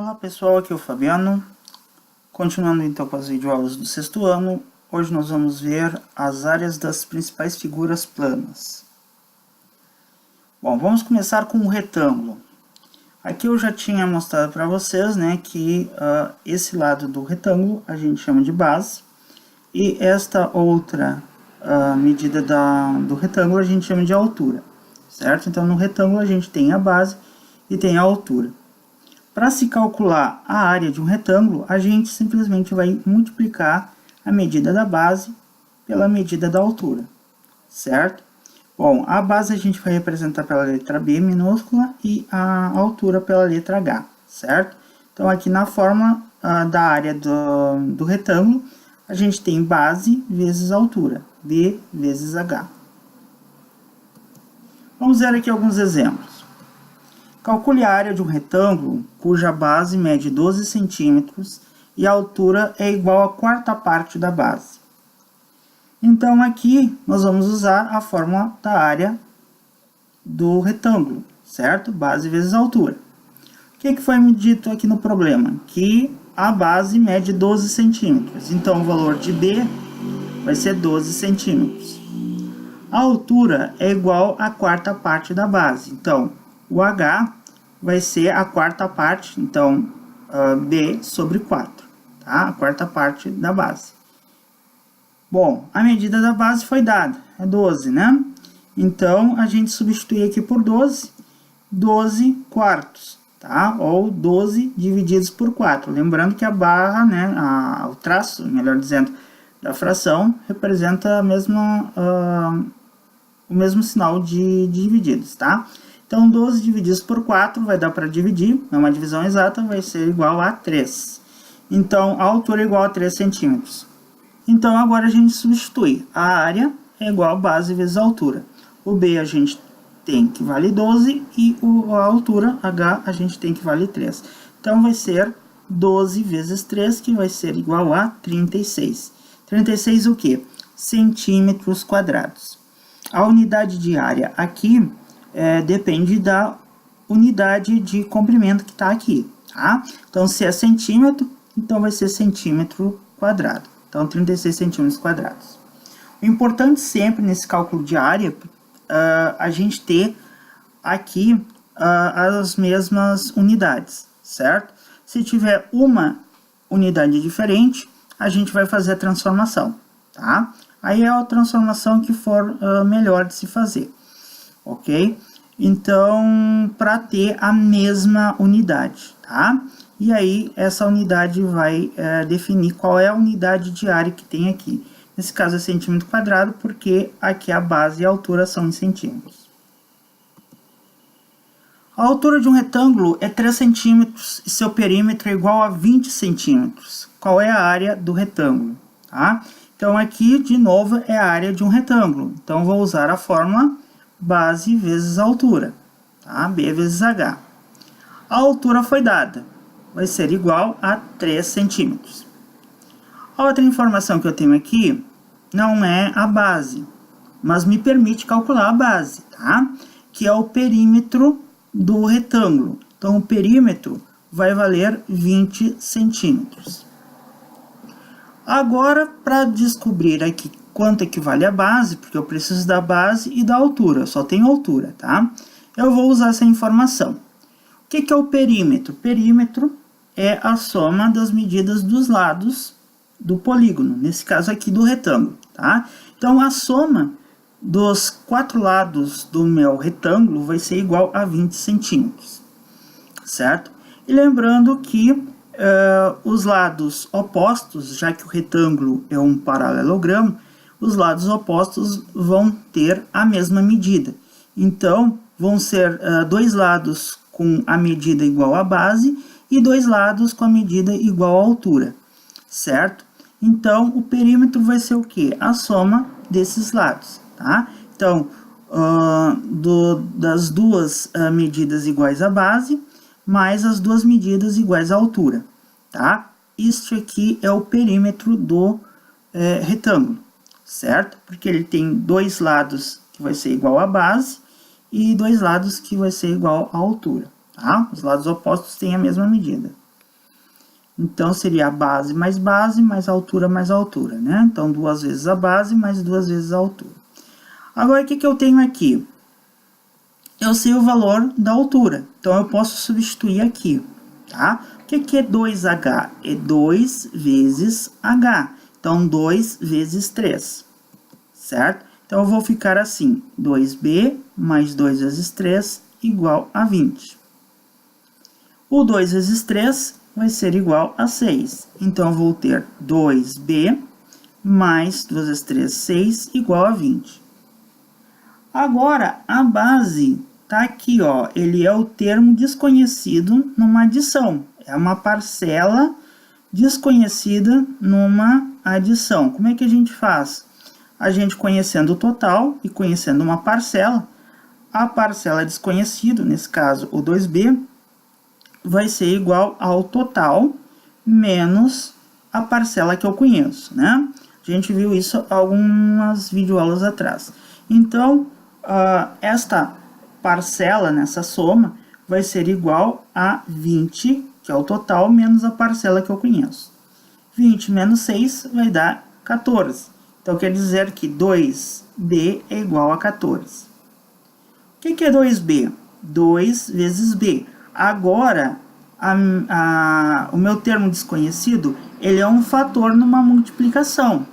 Olá pessoal, aqui é o Fabiano. Continuando então com as videoaulas do sexto ano, hoje nós vamos ver as áreas das principais figuras planas. Bom, vamos começar com o retângulo. Aqui eu já tinha mostrado para vocês, né, que esse lado do retângulo a gente chama de base, e esta outra medida do retângulo a gente chama de altura, certo? Então no retângulo a gente tem a base e tem a altura. Para se calcular a área de um retângulo, a gente simplesmente vai multiplicar a medida da base pela medida da altura, certo? Bom, a base a gente vai representar pela letra B minúscula e a altura pela letra H, certo? Então aqui na forma da área do retângulo, a gente tem base vezes altura, B vezes H. Vamos ver aqui alguns exemplos. Calcule a área de um retângulo cuja base mede 12 centímetros e a altura é igual à quarta parte da base. Então aqui nós vamos usar a fórmula da área do retângulo, certo? Base vezes altura. O que foi me dito aqui no problema? Que a base mede 12 centímetros, então o valor de B vai ser 12 centímetros. A altura é igual à quarta parte da base, então o H vai ser a quarta parte, então B sobre 4, tá? A quarta parte da base. Bom, a medida da base foi dada, é 12, né? Então, a gente substitui aqui por 12, 12 quartos, tá? Ou 12 divididos por 4. Lembrando que a barra, né, o traço, melhor dizendo, da fração, representa o mesmo sinal de divididos, tá? Então, 12 divididos por 4 vai dar para dividir, é uma divisão exata, vai ser igual a 3. Então, a altura é igual a 3 centímetros. Então, agora a gente substitui. A área é igual a base vezes a altura. O B a gente tem que vale 12 e a altura, H, a gente tem que vale 3. Então, vai ser 12 vezes 3, que vai ser igual a 36. 36 o quê? Centímetros quadrados. A unidade de área aqui depende da unidade de comprimento que está aqui, tá? Então, se é centímetro, então vai ser centímetro quadrado. Então, 36 centímetros quadrados. O importante sempre nesse cálculo de área, a gente ter aqui as mesmas unidades, certo? Se tiver uma unidade diferente, a gente vai fazer a transformação, tá? Aí é a transformação que for melhor de se fazer, ok? Então, para ter a mesma unidade, tá? E aí, essa unidade vai definir qual é a unidade de área que tem aqui. Nesse caso é centímetro quadrado, porque aqui a base e a altura são em centímetros. A altura de um retângulo é 3 centímetros e seu perímetro é igual a 20 centímetros. Qual é a área do retângulo? Tá? Então, aqui, de novo, é a área de um retângulo. Então, vou usar a fórmula base vezes a altura, tá? B vezes H. A altura foi dada, vai ser igual a 3 centímetros. A outra informação que eu tenho aqui não é a base, mas me permite calcular a base, tá? Que é o perímetro do retângulo. Então, o perímetro vai valer 20 centímetros. Agora, para descobrir aqui quanto equivale a base, porque eu preciso da base e da altura, eu só tenho altura, tá? Eu vou usar essa informação. O que é o perímetro? Perímetro é a soma das medidas dos lados do polígono, nesse caso aqui do retângulo, tá? Então, a soma dos 4 lados do meu retângulo vai ser igual a 20 centímetros, certo? E lembrando que os lados opostos, já que o retângulo é um paralelogramo, os lados opostos vão ter a mesma medida. Então, vão ser 2 lados com a medida igual à base e 2 lados com a medida igual à altura, certo? Então, o perímetro vai ser o quê? A soma desses lados, tá? Então, das duas medidas iguais à base, mais as duas medidas iguais à altura, tá? Este aqui é o perímetro do retângulo, certo? Porque ele tem 2 lados que vai ser igual à base e 2 lados que vai ser igual à altura, tá? Os lados opostos têm a mesma medida. Então, seria a base mais altura, né? Então, 2 vezes a base mais 2 vezes a altura. Agora, o que eu tenho aqui? Eu sei o valor da altura, então eu posso substituir aqui, tá? O que é 2H? É 2 vezes H, então 2 vezes 3, certo? Então eu vou ficar assim, 2B mais 2 vezes 3 igual a 20. O 2 vezes 3 vai ser igual a 6, então eu vou ter 2B mais 2 vezes 3, 6, igual a 20. Agora, a base tá aqui, ó, ele é o termo desconhecido numa adição, é uma parcela desconhecida numa adição. Como é que a gente faz? A gente conhecendo o total e conhecendo uma parcela, a parcela desconhecida, nesse caso o 2B, vai ser igual ao total menos a parcela que eu conheço, né? A gente viu isso algumas videoaulas atrás. Então, esta parcela nessa soma vai ser igual a 20, que é o total, menos a parcela que eu conheço. 20 menos 6 vai dar 14. Então, quer dizer que 2B é igual a 14. O que é 2B? 2 vezes B. Agora, o meu termo desconhecido, ele é um fator numa multiplicação,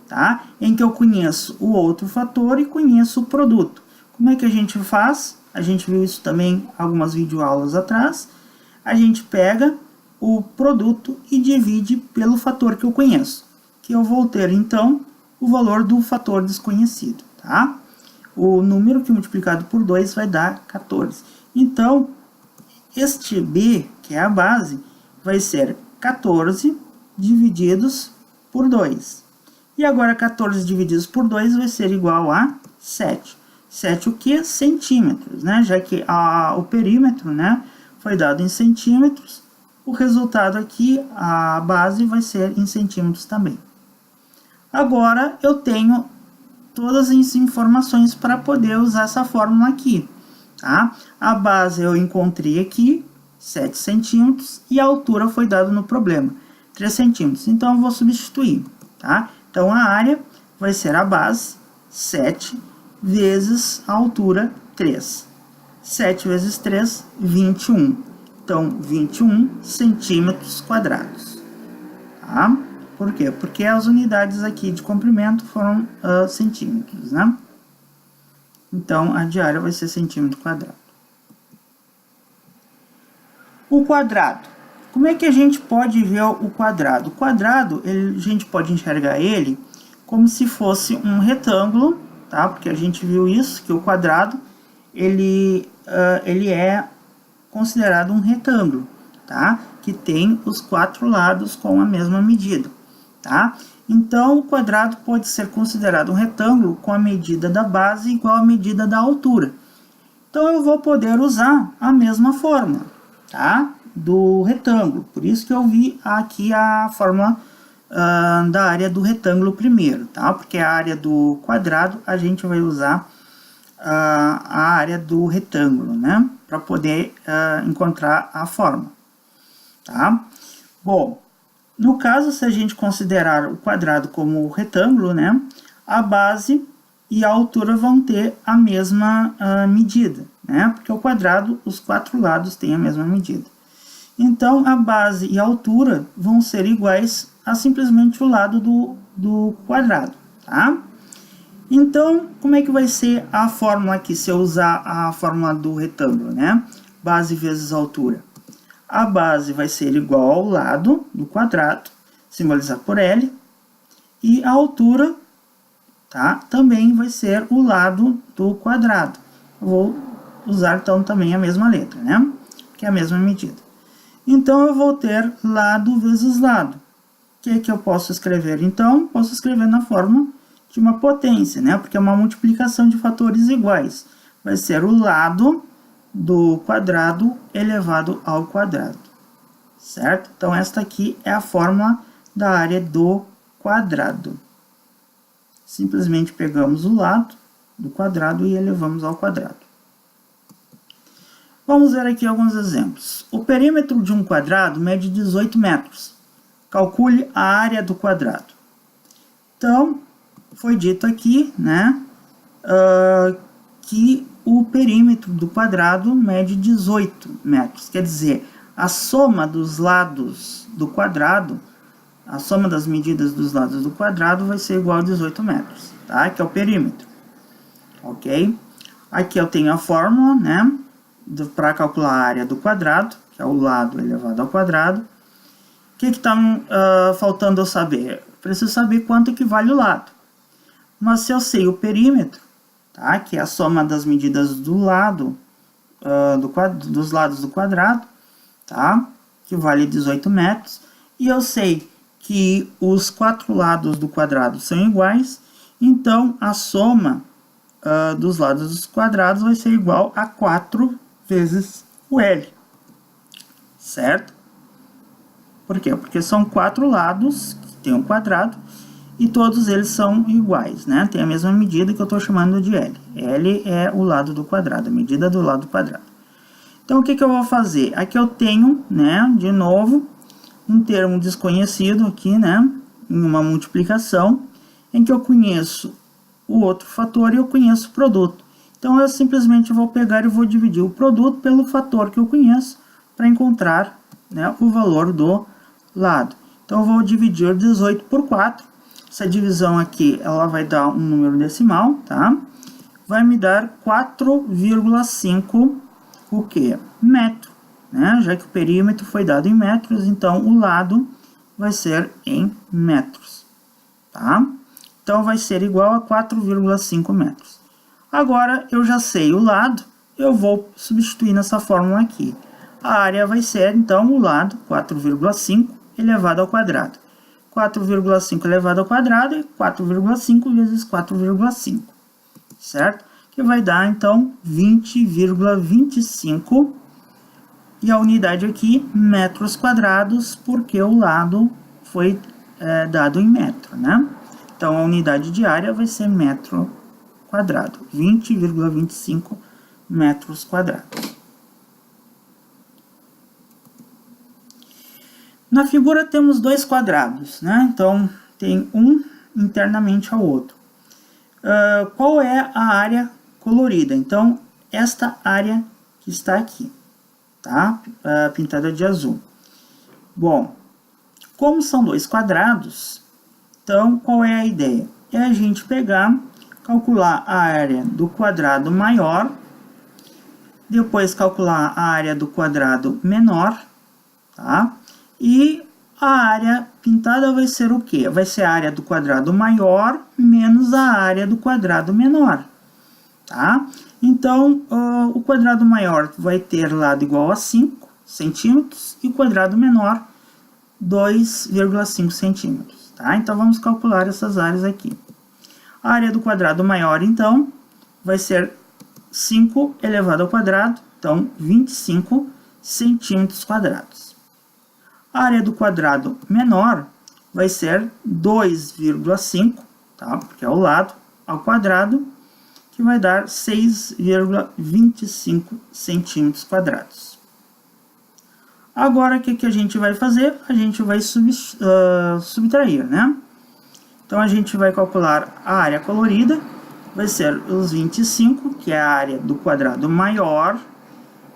tá? Em que eu conheço o outro fator e conheço o produto. Como é que a gente faz? A gente viu isso também algumas videoaulas atrás. A gente pega o produto e divide pelo fator que eu conheço, que eu vou ter, então, o valor do fator desconhecido, tá? O número que multiplicado por 2 vai dar 14. Então, este B, que é a base, vai ser 14 divididos por 2. E agora 14 divididos por 2 vai ser igual a 7. 7 o que? Centímetros, né? Já que o perímetro, né, foi dado em centímetros, o resultado aqui, a base, vai ser em centímetros também. Agora, eu tenho todas as informações para poder usar essa fórmula aqui, tá? A base eu encontrei aqui, 7 centímetros, e a altura foi dada no problema, 3 centímetros. Então, eu vou substituir, tá? Então, a área vai ser a base, 7, vezes a altura, 3. 7 vezes 3, 21. Então, 21 centímetros quadrados. Tá? Por quê? Porque as unidades aqui de comprimento foram centímetros, né? Então, a de área vai ser centímetro quadrado. O quadrado. Como é que a gente pode ver o quadrado? O quadrado, a gente pode enxergar ele como se fosse um retângulo, tá? Porque a gente viu isso, que o quadrado, ele é considerado um retângulo, tá? Que tem os 4 lados com a mesma medida, tá? Então, o quadrado pode ser considerado um retângulo com a medida da base igual à medida da altura. Então, eu vou poder usar a mesma fórmula, tá? Do retângulo. Por isso que eu vi aqui a fórmula da área do retângulo primeiro, tá? Porque a área do quadrado a gente vai usar a área do retângulo, né? Para poder encontrar a fórmula, tá? Bom, no caso, se a gente considerar o quadrado como retângulo, né? A base e a altura vão ter a mesma medida, né? Porque o quadrado, os 4 lados têm a mesma medida. Então, a base e a altura vão ser iguais a simplesmente o lado do quadrado, tá? Então, como é que vai ser a fórmula aqui, se eu usar a fórmula do retângulo, né? Base vezes altura. A base vai ser igual ao lado do quadrado, simbolizado por L, e a altura, tá? Também vai ser o lado do quadrado. Eu vou usar, então, também a mesma letra, né? Que é a mesma medida. Então, eu vou ter lado vezes lado. O que é que eu posso escrever? Então, posso escrever na forma de uma potência, né? Porque é uma multiplicação de fatores iguais. Vai ser o lado do quadrado elevado ao quadrado, certo? Então, esta aqui é a fórmula da área do quadrado. Simplesmente pegamos o lado do quadrado e elevamos ao quadrado. Vamos ver aqui alguns exemplos. O perímetro de um quadrado mede 18 metros. calcule a área do quadrado. Então, foi dito aqui, né, que o perímetro do quadrado mede 18 metros. Quer dizer, a soma dos lados do quadrado, a soma das medidas dos lados do quadrado vai ser igual a 18 metros, tá? Que é o perímetro, ok? Aqui eu tenho a fórmula, né, para calcular a área do quadrado, que é o lado elevado ao quadrado. O que está faltando eu saber? Preciso saber quanto equivale o lado. Mas se eu sei o perímetro, tá, que é a soma das medidas do lado, dos lados do quadrado, tá, que vale 18 metros, e eu sei que os quatro lados do quadrado são iguais, então a soma dos lados dos quadrados vai ser igual a 4 vezes o L, certo? Por quê? Porque são 4 lados que tem um quadrado e todos eles são iguais, né? Tem a mesma medida que eu estou chamando de L. L é o lado do quadrado, a medida do lado do quadrado. Então, o que eu vou fazer? Aqui eu tenho, né, de novo, um termo desconhecido aqui, né, em uma multiplicação, em que eu conheço o outro fator e eu conheço o produto. Então, eu simplesmente vou pegar e vou dividir o produto pelo fator que eu conheço para encontrar, né, o valor do lado. Então, eu vou dividir 18 por 4. Essa divisão aqui, ela vai dar um número decimal, tá? Vai me dar 4,5, o quê? Metro, né? Já que o perímetro foi dado em metros, então o lado vai ser em metros, tá? Então, vai ser igual a 4,5 metros. Agora, eu já sei o lado, eu vou substituir nessa fórmula aqui. A área vai ser, então, o lado, 4,5 elevado ao quadrado. 4,5 elevado ao quadrado é 4,5 vezes 4,5, certo? Que vai dar, então, 20,25. E a unidade aqui, metros quadrados, porque o lado foi dado em metro, né? Então, a unidade de área vai ser metro quadrado, 20,25 metros quadrados. Na figura temos dois quadrados, né? Então, tem um internamente ao outro. Qual é a área colorida? Então, esta área que está aqui, tá? Pintada de azul. Bom, como são dois quadrados, então, qual é a ideia? É a gente pegar, calcular a área do quadrado maior, depois calcular a área do quadrado menor, tá? E a área pintada vai ser o quê? Vai ser a área do quadrado maior menos a área do quadrado menor, tá? Então, o quadrado maior vai ter lado igual a 5 centímetros e o quadrado menor 2,5 centímetros, tá? Então, vamos calcular essas áreas aqui. A área do quadrado maior, então, vai ser 5 elevado ao quadrado, então, 25 centímetros quadrados. A área do quadrado menor vai ser 2,5, tá? Porque é o lado ao quadrado, que vai dar 6,25 centímetros quadrados. Agora, o que a gente vai fazer? A gente vai subtrair, né? Então, a gente vai calcular a área colorida, vai ser os 25, que é a área do quadrado maior,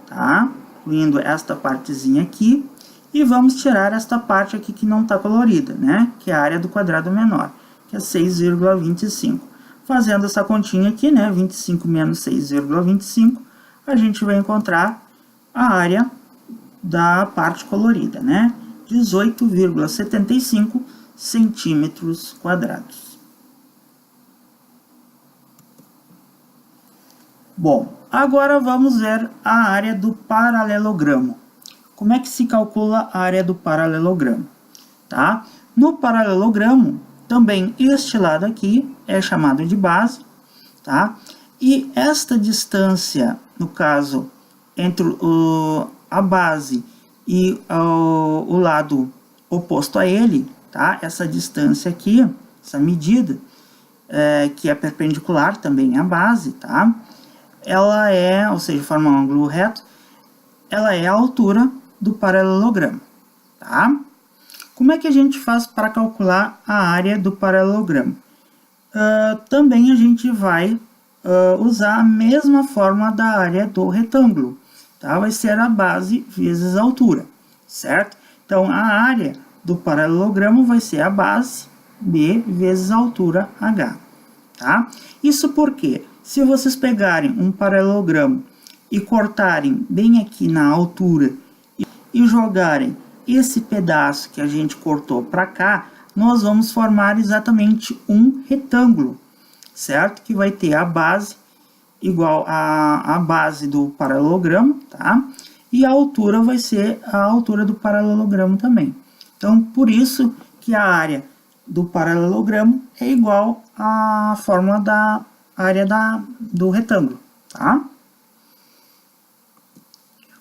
tá? Incluindo esta partezinha aqui. E vamos tirar esta parte aqui que não está colorida, né? Que é a área do quadrado menor, que é 6,25. Fazendo essa continha aqui, né? 25 menos 6,25, a gente vai encontrar a área da parte colorida, né? 18,75 centímetros quadrados. Bom, agora vamos ver a área do paralelogramo. Como é que se calcula a área do paralelogramo? Tá? No paralelogramo, também este lado aqui é chamado de base, tá? E esta distância, no caso, entre a base e o lado oposto a ele, tá? Essa distância aqui, essa medida, que é perpendicular também à base, tá? Ela é, ou seja, forma um ângulo reto, ela é a altura do paralelogramo, tá? Como é que a gente faz para calcular a área do paralelogramo? Também a gente vai usar a mesma fórmula da área do retângulo, tá? Vai ser a base vezes a altura, certo? Então, a área do paralelogramo vai ser a base B vezes a altura H, tá? Isso porque, se vocês pegarem um paralelogramo e cortarem bem aqui na altura e jogarem esse pedaço que a gente cortou para cá, nós vamos formar exatamente um retângulo, certo? Que vai ter a base igual a base do paralelogramo, tá? E a altura vai ser a altura do paralelogramo também. Então, por isso que a área do paralelogramo é igual à fórmula da área do retângulo, tá?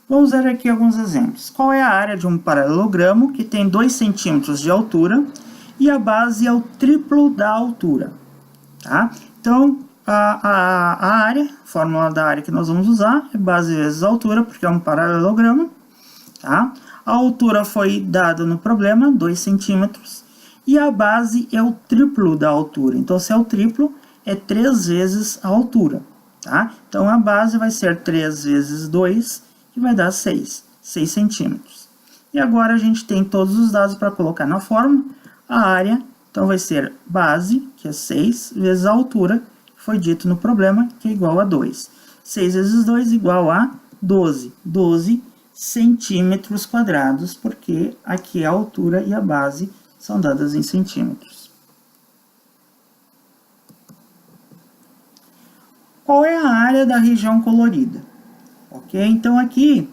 Vamos ver aqui alguns exemplos. Qual é a área de um paralelogramo que tem 2 centímetros de altura e a base é o triplo da altura, tá? Então, a área, a fórmula da área que nós vamos usar é base vezes altura, porque é um paralelogramo, tá? A altura foi dada no problema, 2 centímetros, e a base é o triplo da altura. Então, se é o triplo, é 3 vezes a altura, tá? Então, a base vai ser 3 vezes 2, que vai dar 6 centímetros. E agora a gente tem todos os dados para colocar na fórmula. A área, então, vai ser base, que é 6, vezes a altura, que foi dito no problema, que é igual a 2. 6 vezes 2 igual a 12. 12 centímetros quadrados, porque aqui a altura e a base são dadas em centímetros. Qual é a área da região colorida? Ok? Então, aqui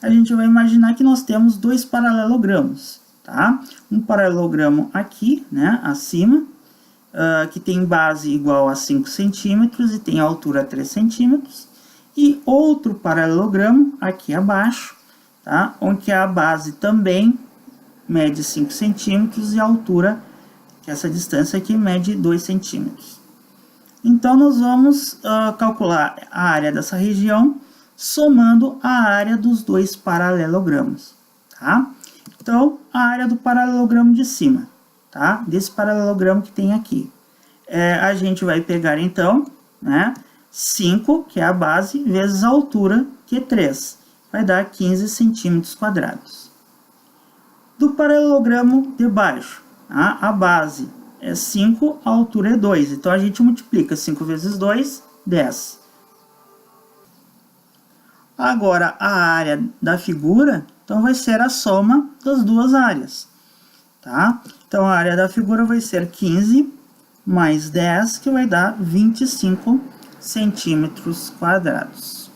a gente vai imaginar que nós temos 2 paralelogramos, tá? Um paralelogramo aqui, né, acima, que tem base igual a 5 centímetros e tem altura 3 centímetros. E outro paralelogramo aqui abaixo, tá? Onde a base também mede 5 centímetros e a altura, que essa distância aqui, mede 2 centímetros. Então, nós vamos calcular a área dessa região somando a área dos 2 paralelogramos, tá? Então, a área do paralelogramo de cima, tá? Desse paralelogramo que tem aqui. A gente vai pegar, então, né, 5, que é a base, vezes a altura, que é 3. Vai dar 15 centímetros quadrados. Do paralelogramo de baixo, tá? A base é 5, a altura é 2. Então, a gente multiplica 5 vezes 2, 10. Agora, a área da figura, então, vai ser a soma das duas áreas, tá? Então, a área da figura vai ser 15 mais 10, que vai dar 25 centímetros quadrados.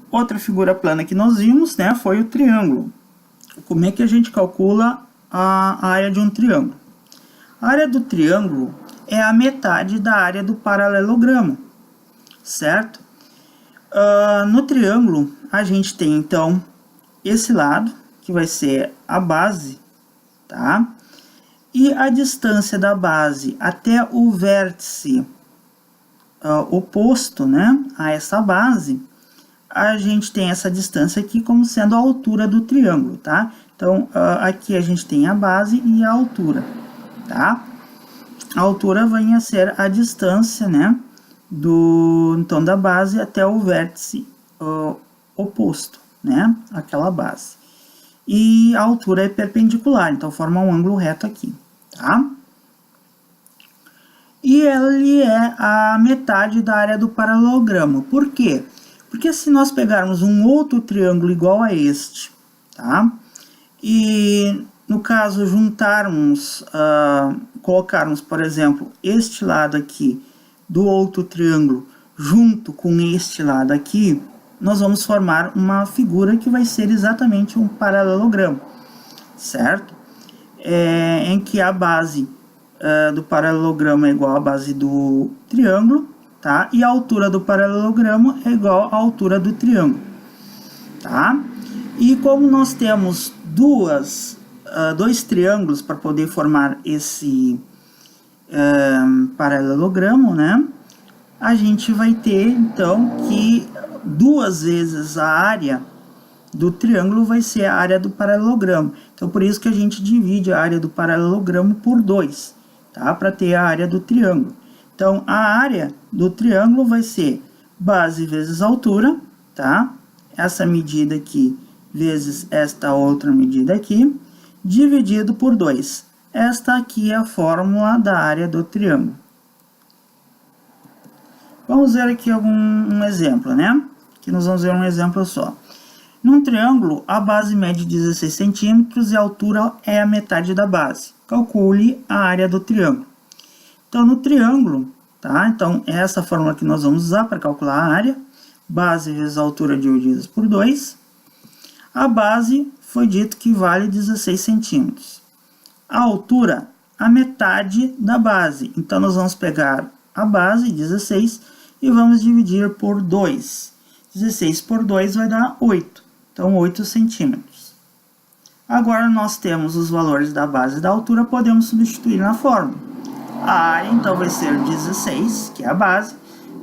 Outra figura plana que nós vimos, né, foi o triângulo. Como é que a gente calcula a área de um triângulo? A área do triângulo é a metade da área do paralelogramo, certo? No triângulo, a gente tem, então, esse lado, que vai ser a base, tá? E a distância da base até o vértice oposto, né, a essa base, a gente tem essa distância aqui como sendo a altura do triângulo, tá? Então, aqui a gente tem a base e a altura, tá? A altura vai a ser a distância, né, então, da base até o vértice oposto, né, aquela base. E a altura é perpendicular, então forma um ângulo reto aqui, tá? E ele é a metade da área do paralelogramo. Por quê? Porque se nós pegarmos um outro triângulo igual a este, tá? E, no caso, juntarmos, colocarmos, por exemplo, este lado aqui do outro triângulo junto com este lado aqui, nós vamos formar uma figura que vai ser exatamente um paralelogramo, certo? Em que a base do paralelogramo é igual à base do triângulo, tá? E a altura do paralelogramo é igual à altura do triângulo, tá? E como nós temos dois triângulos para poder formar esse paralelogramo, né? A gente vai ter, então, que 2 vezes a área, do triângulo vai ser a área do paralelogramo. Então, por isso que a gente divide a área do paralelogramo por 2, tá? Para ter a área do triângulo. Então, a área do triângulo vai ser base vezes altura, tá? Essa medida aqui vezes esta outra medida aqui, dividido por 2. Esta aqui é a fórmula da área do triângulo. Vamos ver aqui um exemplo, né? Aqui nós vamos ver um exemplo só. Num triângulo, a base mede 16 centímetros e a altura é a metade da base. Calcule a área do triângulo. Então, no triângulo, tá? Então, é essa fórmula que nós vamos usar para calcular a área. Base vezes a altura divididas por 2. A base foi dito que vale 16 centímetros. A altura, a metade da base. Então, nós vamos pegar a base, 16, e vamos dividir por 2. 16 por 2 vai dar 8. Então, 8 centímetros. Agora, nós temos os valores da base e da altura, podemos substituir na fórmula. A área, então, vai ser 16, que é a base,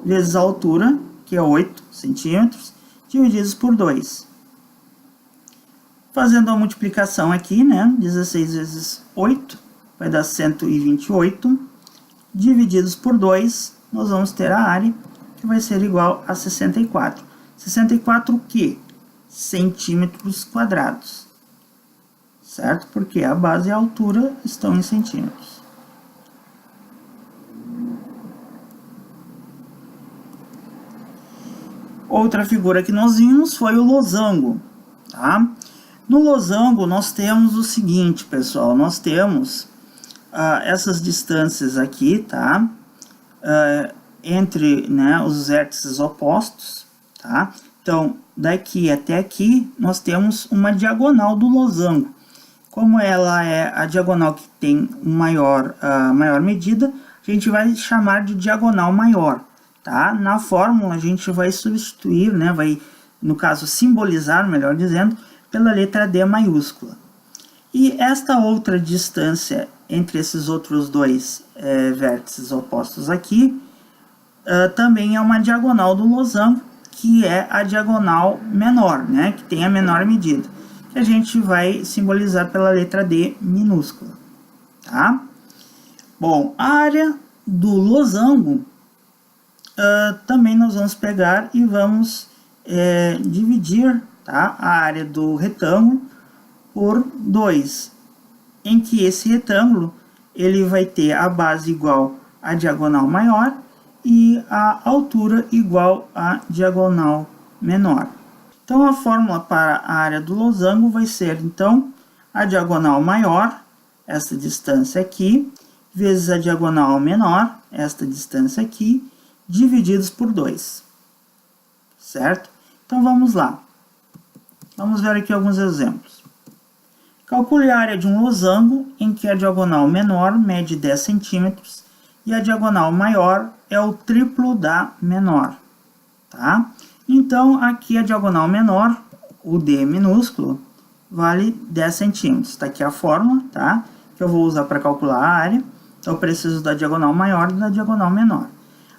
vezes a altura, que é 8 centímetros, divididos por 2. Fazendo a multiplicação aqui, né? 16 vezes 8 vai dar 128. Divididos por 2, nós vamos ter a área, que vai ser igual a 64. 64 o quê? Centímetros quadrados. Certo? Porque a base e a altura estão em centímetros. Outra figura que nós vimos foi o losango, tá? No losango, nós temos o seguinte, pessoal. Nós temos essas distâncias aqui, tá? Entre, né, os vértices opostos, tá? Então, daqui até aqui, nós temos uma diagonal do losango. Como ela é a diagonal que tem maior medida, a gente vai chamar de diagonal maior, tá? Na fórmula, a gente vai substituir, né? Vai, no caso, simbolizar, melhor dizendo, pela letra D maiúscula. E esta outra distância entre esses outros dois vértices opostos aqui, também é uma diagonal do losango, que é a diagonal menor, né? Que tem a menor medida. Que a gente vai simbolizar pela letra D minúscula, tá? Bom, a área do losango, também nós vamos pegar e vamos dividir, tá, a área do retângulo por 2, em que esse retângulo ele vai ter a base igual à diagonal maior e a altura igual à diagonal menor. Então, a fórmula para a área do losango vai ser, então, a diagonal maior, essa distância aqui, vezes a diagonal menor, esta distância aqui, divididos por 2. Certo? Então, vamos lá. Vamos ver aqui alguns exemplos. Calcule a área de um losango em que a diagonal menor mede 10 centímetros e a diagonal maior é o triplo da menor. Tá? Então, aqui a diagonal menor, o D minúsculo, vale 10 centímetros. Está aqui a fórmula, tá? Que eu vou usar para calcular a área. Então, eu preciso da diagonal maior e da diagonal menor.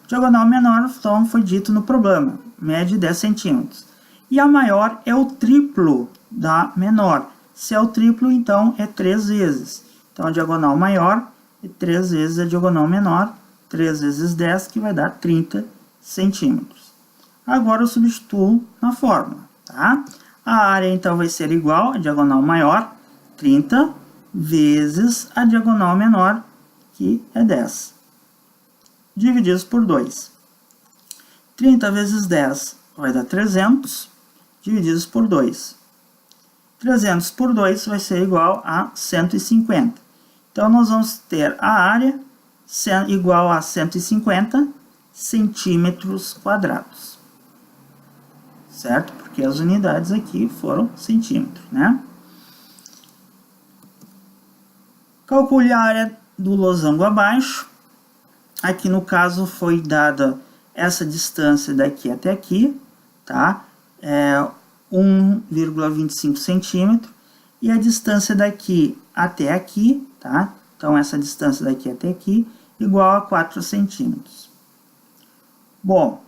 A diagonal menor, então, foi dito no problema, mede 10 centímetros. E a maior é o triplo da menor. Se é o triplo, então, é 3 vezes. Então, a diagonal maior é 3 vezes a diagonal menor, 3 vezes 10, que vai dar 30 centímetros. Agora, eu substituo na fórmula, tá? A área, então, vai ser igual à diagonal maior, 30, vezes a diagonal menor, que é 10. Divididos por 2. 30 vezes 10 vai dar 300, divididos por 2. 300 por 2 vai ser igual a 150. Então, nós vamos ter a área igual a 150 centímetros quadrados. Certo? Porque as unidades aqui foram centímetros, né? Calcule a área do losango abaixo. Aqui no caso foi dada essa distância daqui até aqui, tá? 1,25 centímetro. E a distância daqui até aqui, tá? Então, essa distância daqui até aqui, igual a 4 centímetros. Bom,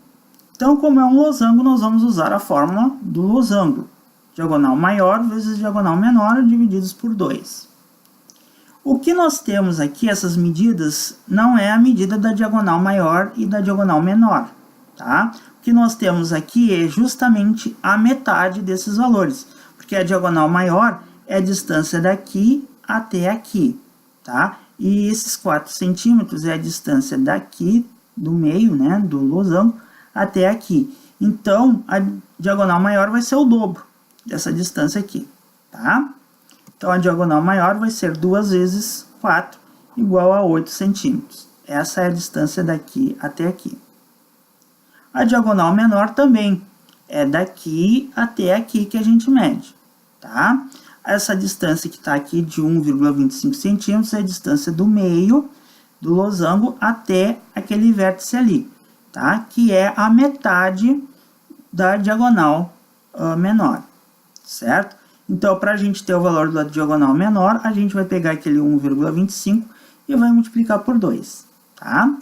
então, como é um losango, nós vamos usar a fórmula do losango. diagonal maior vezes diagonal menor divididos por 2. O que nós temos aqui, essas medidas, não é a medida da diagonal maior e da diagonal menor, tá? O que nós temos aqui é justamente a metade desses valores, porque a diagonal maior é a distância daqui até aqui, tá? E esses 4 centímetros é a distância daqui, do meio, né, do losango, até aqui. Então, a diagonal maior vai ser o dobro dessa distância aqui, tá? Então, a diagonal maior vai ser 2 vezes 4, igual a 8 centímetros. Essa é a distância daqui até aqui. A diagonal menor também é daqui até aqui que a gente mede, tá? Essa distância que está aqui de 1,25 centímetros é a distância do meio do losango até aquele vértice ali, tá? Que é a metade da diagonal menor, certo? Então, para a gente ter o valor da diagonal menor, a gente vai pegar aquele 1,25 e vai multiplicar por 2, tá?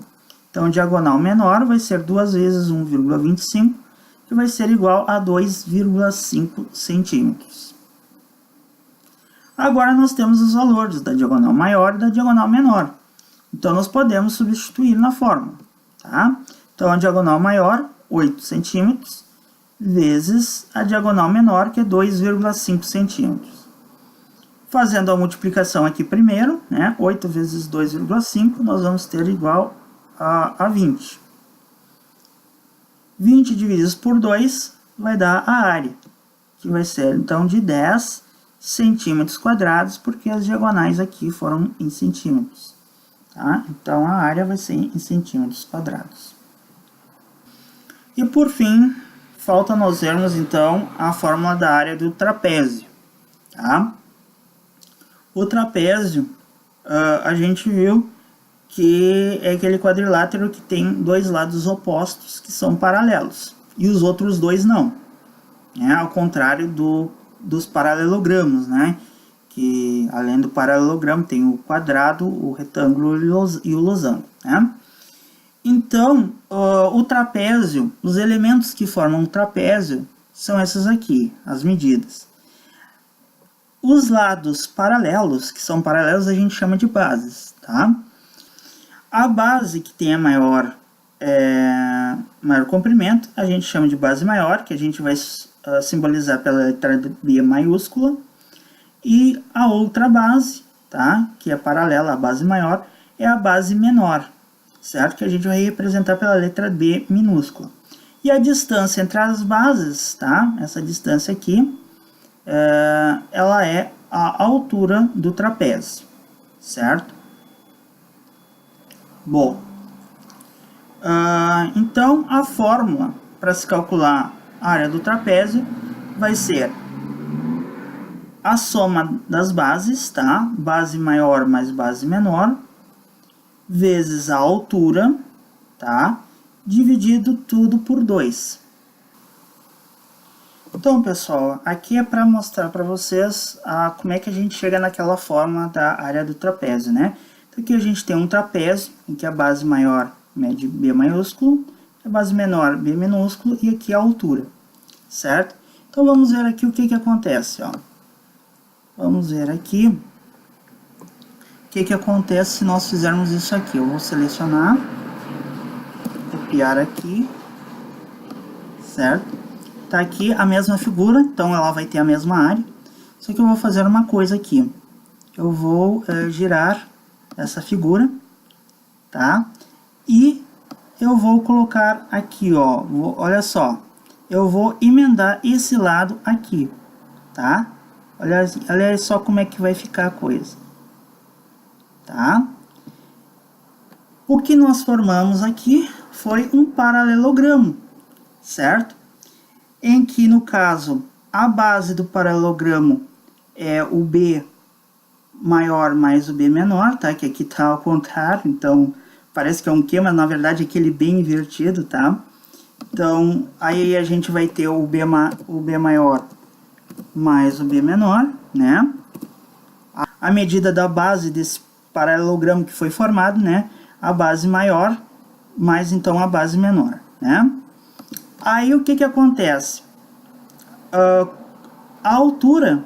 Então, a diagonal menor vai ser 2 vezes 1,25, que vai ser igual a 2,5 centímetros. Agora, nós temos os valores da diagonal maior e da diagonal menor. Então, nós podemos substituir na fórmula, tá? Então, a diagonal maior, 8 centímetros, vezes a diagonal menor, que é 2,5 centímetros. Fazendo a multiplicação aqui primeiro, né? 8 vezes 2,5, nós vamos ter igual a 20. 20 divididos por 2 vai dar a área, que vai ser, então, de 10 centímetros quadrados, porque as diagonais aqui foram em centímetros, tá? Então, a área vai ser em centímetros quadrados. E, por fim, falta nós vermos, então, a fórmula da área do trapézio, tá? O trapézio, a gente viu que é aquele quadrilátero que tem 2 lados opostos que são paralelos, e os outros 2 não, né? Ao contrário dos paralelogramos, né? Que, além do paralelogramo, tem o quadrado, o retângulo e o losango, né? Então, o trapézio, os elementos que formam o trapézio são esses aqui, as medidas. Os lados paralelos, que são paralelos, a gente chama de bases, tá? A base que tem a maior comprimento, a gente chama de base maior, que a gente vai simbolizar pela letra B maiúscula. E a outra base, tá? Que é paralela à base maior, é a base menor, certo? Que a gente vai representar pela letra B minúscula. E a distância entre as bases, tá? Essa distância aqui, ela é a altura do trapézio, certo? Bom, então a fórmula para se calcular a área do trapézio vai ser a soma das bases, tá? Base maior mais base menor, vezes a altura, tá? Dividido tudo por 2. Então, pessoal, aqui é para mostrar para vocês como é que a gente chega naquela forma da área do trapézio, né? Então, aqui a gente tem um trapézio, em que a base maior mede B maiúsculo, a base menor B minúsculo, e aqui a altura, certo? Então, vamos ver aqui o que acontece, ó. Vamos ver aqui o que acontece se nós fizermos isso aqui. Eu vou selecionar, copiar aqui, certo? Tá aqui a mesma figura, então ela vai ter a mesma área. Só que eu vou fazer uma coisa aqui. Eu vou girar essa figura, tá? E eu vou colocar aqui, ó, olha só. Eu vou emendar esse lado aqui, tá? Olha só como é que vai ficar a coisa, tá? O que nós formamos aqui foi um paralelogramo, certo? Em que, no caso, a base do paralelogramo é o B maior mais o B menor, tá? Que aqui tá ao contrário, então parece que é um Q, mas na verdade é aquele B invertido, tá? Então, aí a gente vai ter o B maior mais o B menor, né? A medida da base desse paralelogramo que foi formado, né? A base maior mais então a base menor, né? Aí o que acontece? a altura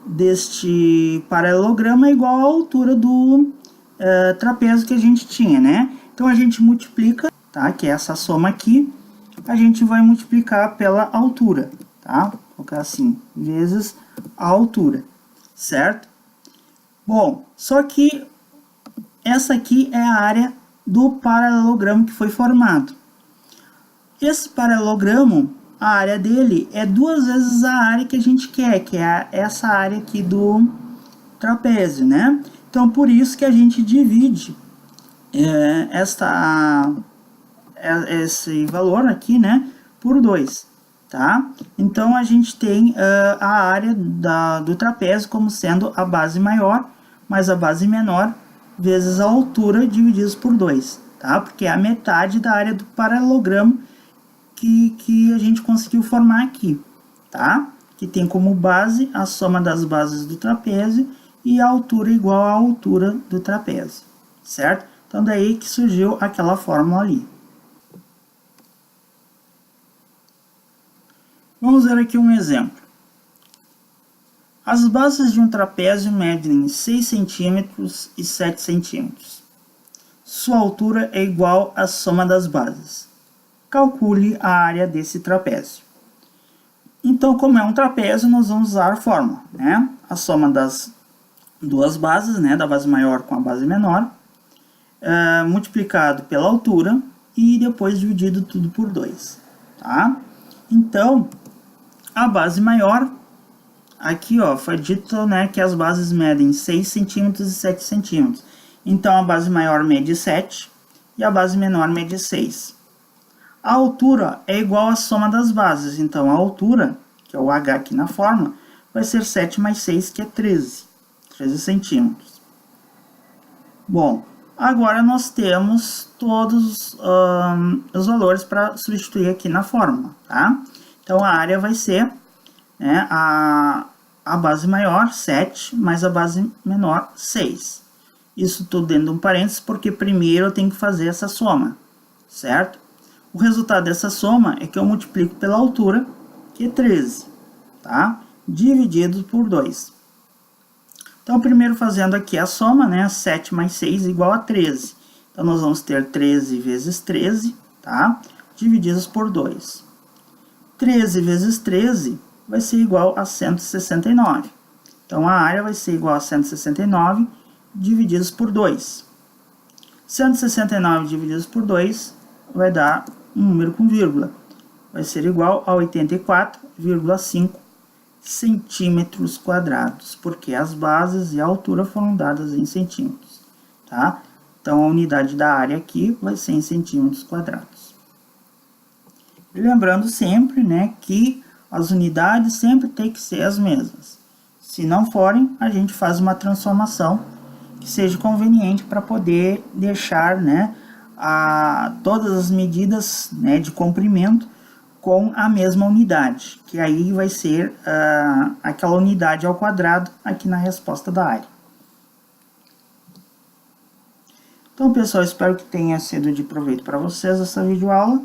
deste paralelogramo é igual à altura do trapézio que a gente tinha, né? Então a gente multiplica, tá? Que é essa soma aqui, a gente vai multiplicar pela altura, tá? Vou colocar assim, vezes a altura, certo? Bom, só que essa aqui é a área do paralelogramo que foi formado. Esse paralelogramo, a área dele é 2 vezes a área que a gente quer, que é essa área aqui do trapézio, né? Então, por isso que a gente divide esse valor aqui, né, por 2, tá? Então, a gente tem a área do trapézio como sendo a base maior mais a base menor vezes a altura divididos por 2, tá? Porque é a metade da área do paralelogramo que a gente conseguiu formar aqui, tá? Que tem como base a soma das bases do trapézio e a altura igual à altura do trapézio, certo? Então, daí que surgiu aquela fórmula ali. Vamos ver aqui um exemplo. As bases de um trapézio medem 6 centímetros e 7 centímetros. Sua altura é igual à soma das bases. Calcule a área desse trapézio. Então, como é um trapézio, nós vamos usar a fórmula, né? A soma das duas bases, né? Da base maior com a base menor, multiplicado pela altura e depois dividido tudo por 2, tá? Então, a base maior, aqui ó, foi dito, né, que as bases medem 6 centímetros e 7 centímetros. Então, a base maior mede 7 e a base menor mede 6. A altura é igual à soma das bases, então a altura, que é o H aqui na fórmula, vai ser 7 mais 6, que é 13 centímetros. Bom, agora nós temos todos os valores para substituir aqui na fórmula, tá? Então a área vai ser, né, a base maior, 7, mais a base menor, 6. Isso tudo dentro de um parênteses, porque primeiro eu tenho que fazer essa soma, certo? O resultado dessa soma é que eu multiplico pela altura, que é 13, tá? Dividido por 2. Então, primeiro fazendo aqui a soma, né? 7 mais 6 igual a 13. Então, nós vamos ter 13 vezes 13, tá? Divididos por 2. 13 vezes 13 vai ser igual a 169. Então, a área vai ser igual a 169 divididos por 2. 169 divididos por 2 vai dar um número com vírgula. Vai ser igual a 84,5 centímetros quadrados, porque as bases e a altura foram dadas em centímetros, tá? Então, a unidade da área aqui vai ser em centímetros quadrados. E lembrando sempre, né, que as unidades sempre têm que ser as mesmas. Se não forem, a gente faz uma transformação que seja conveniente para poder deixar, né, todas as medidas, né, de comprimento com a mesma unidade, que aí vai ser aquela unidade ao quadrado aqui na resposta da área. Então, pessoal, espero que tenha sido de proveito para vocês essa videoaula.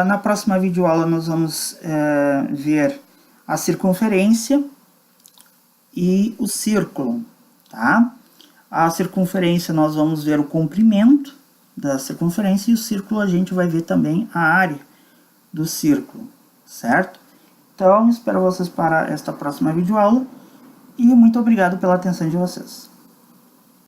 Na próxima videoaula nós vamos ver a circunferência e o círculo, tá? A circunferência nós vamos ver o comprimento da circunferência e o círculo a gente vai ver também a área do círculo, certo? Então, espero vocês para esta próxima videoaula e muito obrigado pela atenção de vocês.